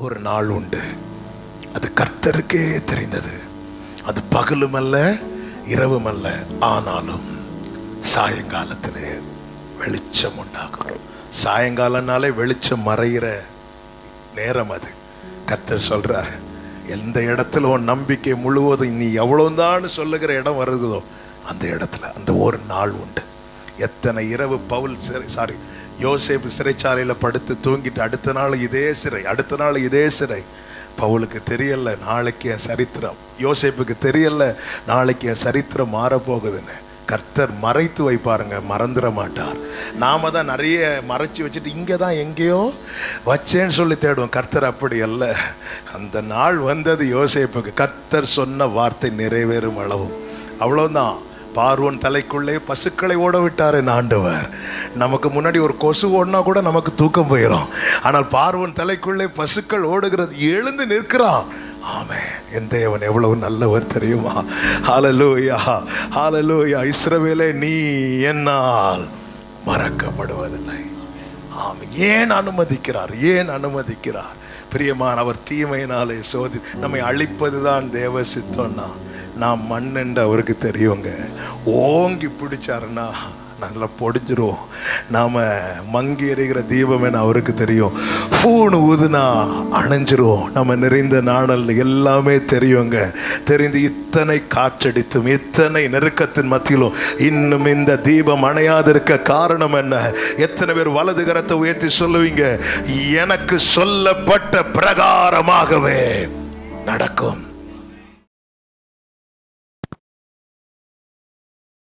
ஒரு நாள் உண்டு, அது கர்த்தருக்கே தெரிந்தது. அது பகலும் அல்ல இரவும் அல்ல, ஆனாலும் சாயங்காலத்திலே வெளிச்சம் உண்டாகும். சாயங்காலம்னாலே வெளிச்சம் மறைகிற நேரம். அது கர்த்தர் சொல்றார், எந்த இடத்துல உன் நம்பிக்கை முழுவதும் நீ எவ்வளவுதான் சொல்லுகிற இடம் வருகிறதோ அந்த இடத்துல அந்த ஒரு நாள் உண்டு. எத்தனை இரவு யோசேப்பு சிறைச்சாலையில் படுத்து தூங்கிட்டு அடுத்த நாள் இதே சிறை. பவுலுக்கு தெரியல நாளைக்கு என் சரித்திரம், யோசேப்புக்கு தெரியல நாளைக்கு என் சரித்திரம் மாறப்போகுதுன்னு. கர்த்தர் மறைத்து வைப்பாருங்க, மறந்துட மாட்டார். நாம தான் நிறைய மறைச்சி வச்சுட்டு இங்கே தான் எங்கேயோ வச்சேன்னு சொல்லி தேடுவோம். கர்த்தர் அப்படி அல்ல. அந்த நாள் வந்தது யோசேப்புக்கு. கர்த்தர் சொன்ன வார்த்தை நிறைவேறும் அளவும் அவ்வளோதான். பார்வோன் தலைக்குள்ளே பசுக்களை ஓட விட்டார் ஆண்டவர். நமக்கு முன்னாடி ஒரு கொசு ஓடினா கூட நமக்கு தூக்கம் போயிடும். ஆனால் பார்வோன் தலைக்குள்ளே பசுக்கள் ஓடுகிறது, எழுந்து நிற்கிறான். ஆமென். என் தேவன் எவ்வளவு நல்லவர் தெரியுமா? ஹல்லேலூயா, ஹல்லேலூயா. இஸ்ரவேலே, நீ என்னால் மறக்கப்படுவதில்லை. ஆமென். ஏன் அனுமதிக்கிறார்? பிரியமான, அவர் தீமையினாலே நம்மை அழிப்பதுதான் தேவ சித்தம்னா நான் மண்ணென்று அவருக்கு தெரியுங்க. ஓங்கி பிடிச்சாருன்னா நல்லா பொடிஞ்சிரும். நாம் மங்கி எறிகிற தீபம் என அவருக்கு தெரியும். பூணு ஊதுனா அணைஞ்சிரும். நம்ம நிறைந்த நாடல் எல்லாமே தெரியுங்க. தெரிந்து இத்தனை காற்றடித்தும் இத்தனை நெருக்கத்தின் மத்தியிலும் இன்னும் இந்த தீபம் அணையாதிருக்க காரணம் என்ன? எத்தனை பேர் வலது கரத்தை உயர்த்தி சொல்லுவீங்க, எனக்கு சொல்லப்பட்ட பிரகாரமாகவே நடக்கும்.